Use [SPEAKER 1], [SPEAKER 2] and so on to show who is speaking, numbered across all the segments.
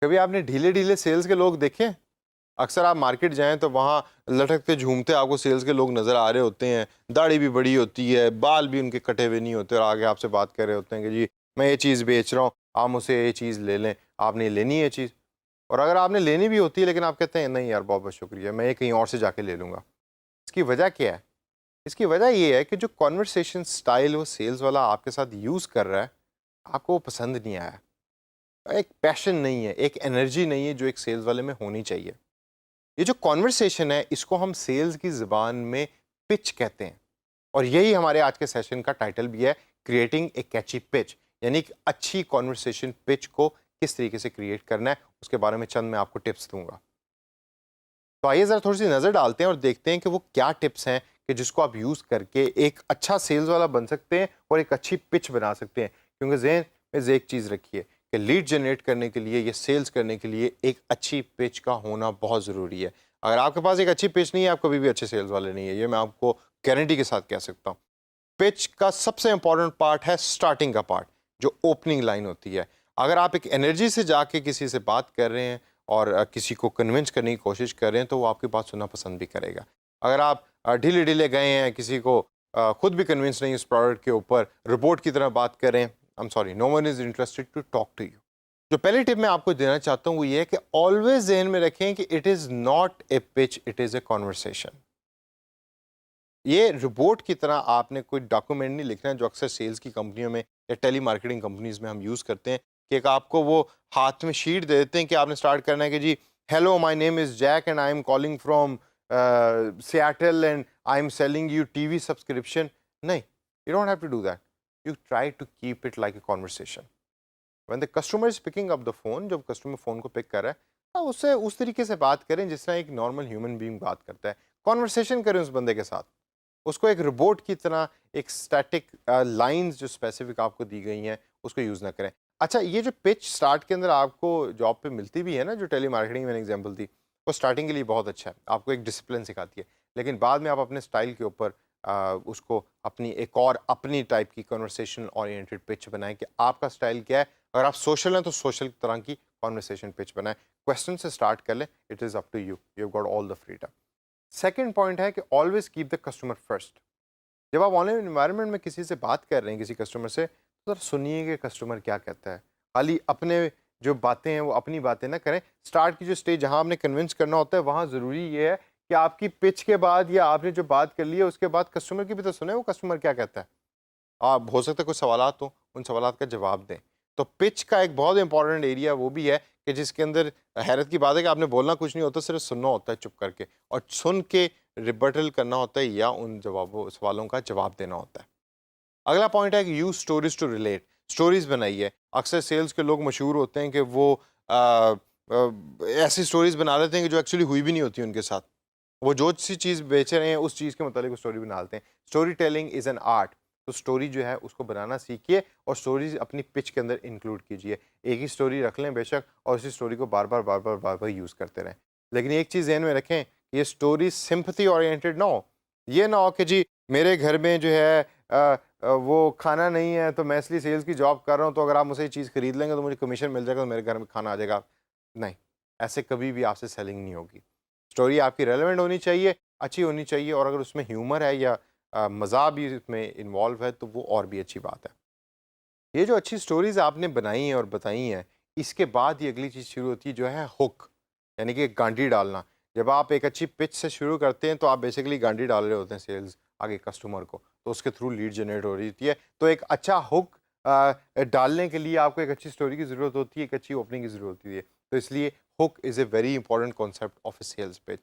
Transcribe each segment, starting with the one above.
[SPEAKER 1] कभी आपने ढीले ढीले सेल्स के लोग देखे? अक्सर आप मार्केट जाएं तो वहाँ लटकते झूमते आपको सेल्स के लोग नज़र आ रहे होते हैं। दाढ़ी भी बड़ी होती है, बाल भी उनके कटे हुए नहीं होते और आगे आपसे बात कर रहे होते हैं कि जी मैं ये चीज़ बेच रहा हूँ, आप मुझसे ये चीज़ ले लें। आपने लेनी है ये चीज़, और अगर आपने लेनी भी होती है लेकिन आप कहते हैं नहीं यार बहुत बहुत शुक्रिया, मैं ये कहीं और से जाके ले लूँगा। इसकी वजह क्या है? इसकी वजह ये है कि जो कन्वर्सेशन स्टाइल वो सेल्स वाला आपके साथ यूज़ कर रहा है, आपको वो पसंद नहीं आया। एक पैशन नहीं है, एक एनर्जी नहीं है जो एक सेल्स वाले में होनी चाहिए। ये जो कॉन्वर्सेशन है इसको हम सेल्स की ज़बान में पिच कहते हैं, और यही हमारे आज के सेशन का टाइटल भी है, क्रिएटिंग ए कैची पिच। यानी कि अच्छी कॉन्वर्सेशन पिच को किस तरीके से क्रिएट करना है, उसके बारे में चंद मैं आपको टिप्स दूंगा। तो आइए ज़रा थोड़ी सी नज़र डालते हैं और देखते हैं कि वो क्या टिप्स हैं कि जिसको आप यूज़ करके एक अच्छा सेल्स वाला बन सकते हैं और एक अच्छी पिच बना सकते हैं। क्योंकि ज़हन में एक चीज़ रखिए कि लीड जनरेट करने के लिए या सेल्स करने के लिए एक अच्छी पिच का होना बहुत ज़रूरी है। अगर आपके पास एक अच्छी पिच नहीं है, आप कभी भी अच्छे सेल्स वाले नहीं है, ये मैं आपको गारंटी के साथ कह सकता हूँ। पिच का सबसे इंपॉर्टेंट पार्ट है स्टार्टिंग का पार्ट, जो ओपनिंग लाइन होती है। अगर आप एक एनर्जी से जाके किसी से बात कर रहे हैं और किसी को कन्विंस करने की कोशिश कर रहे हैं तो वो आपकी बात सुनना पसंद भी करेगा। अगर आप ढीले ढीले गए हैं, किसी को खुद भी कन्विंस नहीं उस प्रोडक्ट के ऊपर, रिपोर्ट की तरह बात कर रहे हैं, I am sorry, no one is interested to talk to you. जो पहली टिप मैं आपको देना चाहता हूँ वो ये है कि ऑलवेज जहन में रखें कि it is not a pitch, it is a conversation. ये रिपोर्ट की तरह आपने कोई डॉक्यूमेंट नहीं लिखना है जो अक्सर सेल्स की कंपनियों में या टेली मार्केटिंग कंपनीज में हम यूज़ करते हैं, कि एक आपको वो हाथ में शीट दे देते हैं कि आपने स्टार्ट करना है कि जी hello my name is Jack and I am calling from Seattle and I am selling you TV subscription. नहीं, you don't have to do that. You try to keep it like a conversation. When the customer is picking up the phone, जब customer phone को pick कर रहा है, तो उससे उस तरीके से बात करें जिस तरह एक नॉर्मल ह्यूमन बीइंग बात करता है। कॉन्वर्सेशन करें उस बंदे के साथ। उसको एक रिपोर्ट की तरह एक स्टैटिक लाइंस जो स्पेसिफिक आपको दी गई हैं उसको यूज़ ना करें। अच्छा, ये जो पिच स्टार्ट के अंदर आपको जॉब पे मिलती भी है ना, जो टेली मार्केटिंग में मैंने एग्जांपल दी, वो स्टार्टिंग के लिए बहुत अच्छा है, आपको एक डिसिप्लिन सिखाती है। लेकिन बाद में आप अपने स्टाइल के ऊपर उसको अपनी एक और अपनी टाइप की कन्वर्सेशन ओरिएंटेड पिच बनाएं कि आपका स्टाइल क्या है। अगर आप सोशल हैं तो सोशल तरह की कन्वर्सेशन पिच बनाएं। क्वेश्चन से स्टार्ट कर लें, it is up to you, you got all the freedom. Second point है कि always keep the customer first. जब आप ऑनलाइन एनवायरनमेंट में किसी से बात कर रहे हैं, किसी कस्टमर से, तो ज़रा सुनिए कि कस्टमर क्या कहता है। खाली अपने जो बातें हैं वो अपनी बातें ना करें। स्टार्ट की जो स्टेज जहां आपने कन्विंस करना होता है वहां ज़रूरी ये है कि आपकी पिच के बाद या आपने जो बात कर ली है उसके बाद कस्टमर की भी तो सुने, वो कस्टमर क्या कहता है। आप हो सकता है कुछ सवालात हो, उन सवालात का जवाब दें। तो पिच का एक बहुत इंपॉर्टेंट एरिया वो भी है कि जिसके अंदर हैरत की बात है कि आपने बोलना कुछ नहीं होता, सिर्फ सुनना होता है चुप करके, और सुन के रिबटल करना होता है या उन जवाबों सवालों का जवाब देना होता है। अगला पॉइंट है कि use stories to relate. Stories बनाइए। अक्सर सेल्स के लोग मशहूर होते हैं कि वो ऐसी स्टोरीज बना लेते हैं कि जो एक्चुअली हुई भी नहीं होती उनके साथ। वो जो सी चीज़ बेच रहे हैं उस चीज़ के मुताबिक वो स्टोरी बना लेते हैं। Story telling is an art. तो स्टोरी जो है उसको बनाना सीखिए और स्टोरीज अपनी पिच के अंदर इंक्लूड कीजिए। एक ही स्टोरी रख लें बेशक, और उसी स्टोरी को बार बार यूज़ करते रहें। लेकिन एक चीज़ ध्यान में रखें, ये स्टोरी सिंपथी ओरिएंटेड ना हो। ये ना हो कि जी मेरे घर में जो है वो खाना नहीं है तो मैं इसलिए सेल्स की जॉब कर रहा हूँ, तो अगर आप मुझसे ये चीज़ खरीद लेंगे तो मुझे कमीशन मिल जाएगा तो मेरे घर में खाना आ जाएगा। नहीं, ऐसे कभी भी आपसे सेलिंग नहीं होगी। स्टोरी आपकी रेलेवेंट होनी चाहिए, अच्छी होनी चाहिए, और अगर उसमें ह्यूमर है या मज़ाक भी इसमें इन्वॉल्व है तो वो और भी अच्छी बात है। ये जो अच्छी स्टोरीज़ आपने बनाई हैं और बताई हैं, इसके बाद ये अगली चीज़ शुरू होती है जो है हुक, यानी कि गांडी डालना। जब आप एक अच्छी पिच से शुरू करते हैं तो आप बेसिकली गांडी डाल रहे होते हैं सेल्स आगे कस्टमर को, तो उसके थ्रू लीड जनरेट हो रही होती है। तो एक अच्छा हुक डालने के लिए आपको एक अच्छी स्टोरी की ज़रूरत होती है, एक अच्छी ओपनिंग की ज़रूरत होती है। तो इसलिए hook is a very important concept of a sales pitch.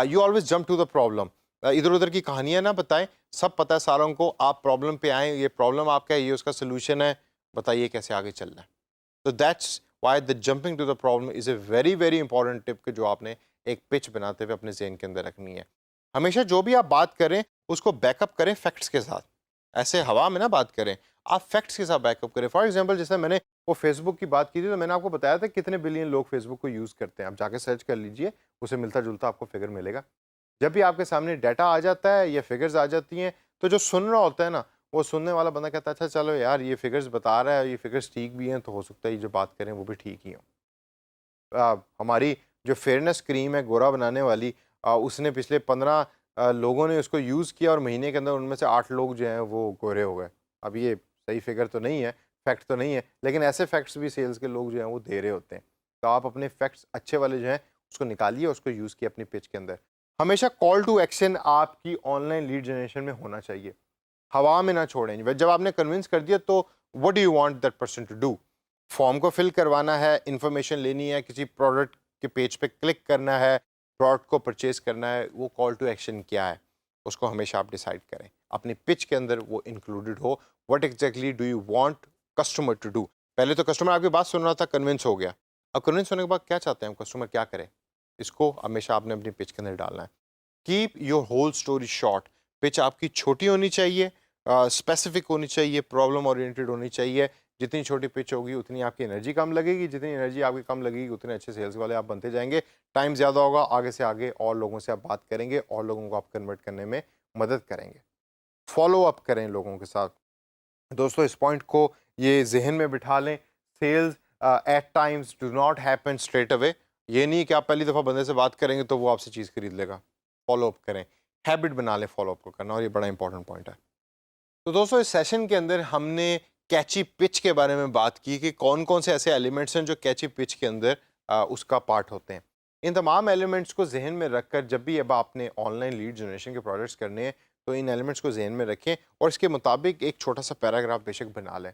[SPEAKER 1] You always jump to the problem. इधर-उधर की कहानियाँ ना बताएँ, सब पता है सारों को, आप प्रॉब्लम पे आएँ, ये प्रॉब्लम आपका है, ये उसका सॉल्यूशन है, बताइए कैसे आगे चलना है। तो that's why the jumping to the problem is a very very important tip कि जो आपने एक पिच बनाते हुए अपने ज़हन के अंदर रखनी है। हमेशा जो भी आप बात करें उसको बैकअप करें फैक्ट्स के साथ। ऐसे हवा में ना बात करें, आप फैक्ट्स के साथ बैकअप करें। फॉर एग्जांपल जैसे मैंने वो फेसबुक की बात की थी, तो मैंने आपको बताया था कितने बिलियन लोग फेसबुक को यूज़ करते हैं। आप जाके सर्च कर लीजिए, उसे मिलता-जुलता आपको फिगर मिलेगा। जब भी आपके सामने डाटा आ जाता है या फिगर्स आ जाती हैं, तो जो सुन रहा होता है ना, वो सुनने वाला बंदा कहता है अच्छा चलो यार ये फिगर्स बता रहा है, ये फिगर्स ठीक भी हैं, तो हो सकता है ये जो बात करें वो भी ठीक ही हों। हमारी जो फेयरनेस क्रीम है गोरा बनाने वाली, उसने पिछले 15 लोगों ने उसको यूज़ किया और महीने के अंदर उनमें से 8 लोग जो हैं वो गोरे हो गए। अब ये सही फिगर तो नहीं है, फैक्ट तो नहीं है, लेकिन ऐसे फैक्ट्स भी सेल्स के लोग जो हैं वो दे रहे होते हैं। तो आप अपने फैक्ट्स अच्छे वाले जो हैं उसको निकालिए, उसको यूज़ किए अपनी पिच के अंदर। हमेशा कॉल टू एक्शन आपकी ऑनलाइन लीड जनरेशन में होना चाहिए। हवा में ना छोड़ें। जब आपने कन्विंस कर दिया तो what do you want that person to do? Form को फिल करवाना है, इन्फॉर्मेशन लेनी है, किसी प्रोडक्ट के पेज पे क्लिक करना है, प्रोडक्ट को परचेज करना है, वो कॉल टू एक्शन क्या है? उसको हमेशा आप डिसाइड करें। अपनी पिच के अंदर वो इंक्लूडेड हो। What exactly do you want customer to do? पहले तो कस्टमर आपकी बात सुन रहा था, कन्विंस हो गया। अब कन्विंस होने के बाद क्या चाहते हैं हम, कस्टमर क्या करे? इसको हमेशा आपने अपनी पिच के अंदर डालना है। Keep your whole story short. Pitch आपकी छोटी होनी चाहिए, स्पेसिफिक होनी चाहिए, प्रॉब्लम ओरिएंटेड होनी चाहिए। जितनी छोटी पिच होगी उतनी आपकी एनर्जी कम लगेगी, जितनी एनर्जी आपकी कम लगेगी उतने अच्छे सेल्स वाले आप बनते जाएंगे। टाइम ज़्यादा होगा, आगे से आगे और लोगों से आप बात करेंगे और लोगों को आप कन्वर्ट करने में मदद करेंगे। फॉलो अप करें लोगों के साथ। दोस्तों इस पॉइंट को ये जहन में बिठा लें। Sales at times do not happen straight away. ये नहीं कि आप पहली दफ़ा बंदे से बात करेंगे तो वो आपसे चीज़ खरीद लेगा। फॉलो अप करें, हैबिट बना लें फॉलो अप को करना, और ये बड़ा इंपॉर्टेंट पॉइंट है। तो दोस्तों इस सेशन के अंदर हमने कैची पिच के बारे में बात की कि कौन कौन से ऐसे एलिमेंट्स हैं जो कैची पिच के अंदर उसका पार्ट होते हैं। इन तमाम एलिमेंट्स को जहन में रखकर जब भी अब आपने ऑनलाइन लीड जनरेशन के प्रोजेक्ट्स करने हैं तो इन एलिमेंट्स को जहन में रखें और इसके मुताबिक एक छोटा सा पैराग्राफ बेशक बना लें।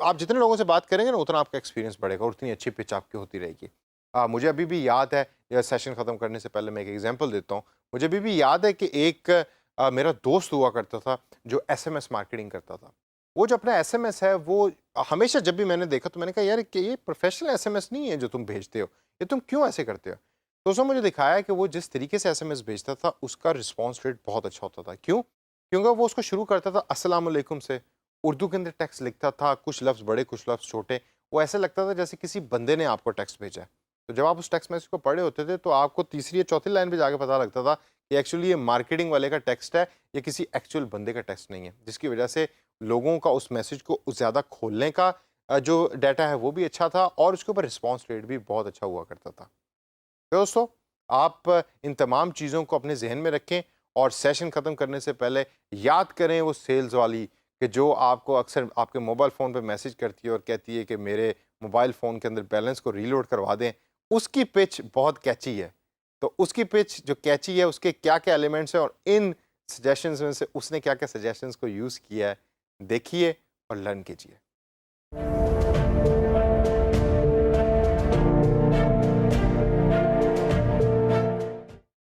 [SPEAKER 1] आप जितने लोगों से बात करेंगे ना उतना आपका एक्सपीरियंस बढ़ेगा और उतनी अच्छी पिच आपकी होती रहेगी। मुझे अभी भी याद है, यह सेशन ख़त्म करने से पहले मैं एक एग्जाम्पल देता हूँ। मुझे अभी भी याद है कि एक मेरा दोस्त हुआ करता था जो एसएमएस मार्केटिंग करता था। वो जो अपना एसएमएस है वो हमेशा जब भी मैंने देखा तो मैंने कहा यार कि ये प्रोफेशनल एसएमएस नहीं है जो तुम भेजते हो, ये तुम क्यों ऐसे करते हो? तो उसने मुझे दिखाया कि वो जिस तरीके से एसएमएस भेजता था उसका रिस्पॉन्स रेट बहुत अच्छा होता था। क्यों? क्योंकि वो उसको शुरू करता था अस्सलाम वालेकुम से, उर्दू के अंदर टेक्स्ट लिखता था, कुछ लफ्ज़ बड़े कुछ लफ्ज़ छोटे। वो ऐसा लगता था जैसे किसी बंदे ने आपको टेक्स्ट भेजा है। तो जब आप उस टेक्स्ट मैसेज को पढ़े होते थे तो आपको तीसरी या चौथी लाइन पे जाके पता लगता था कि एक्चुअली ये मार्केटिंग वाले का टेक्स्ट है, ये किसी एक्चुअल बंदे का टेक्स्ट नहीं है। जिसकी वजह से लोगों का उस मैसेज को ज़्यादा खोलने का जो डाटा है वो भी अच्छा था और उसके ऊपर रिस्पॉन्स रेट भी बहुत अच्छा हुआ करता था। तो दोस्तों आप इन तमाम चीज़ों को अपने जहन में रखें और सेशन ख़त्म करने से पहले याद करें वो सेल्स वाली कि जो आपको अक्सर आपके मोबाइल फ़ोन पे मैसेज करती है और कहती है कि मेरे मोबाइल फ़ोन के अंदर बैलेंस को रीलोड करवा दें। उसकी पिच बहुत कैची है। तो उसकी पिच जो कैची है उसके क्या-क्या एलिमेंट्स हैं और इन सजेशंस में से उसने क्या-क्या सजेशंस को यूज़ किया है, देखिए और लर्न कीजिए।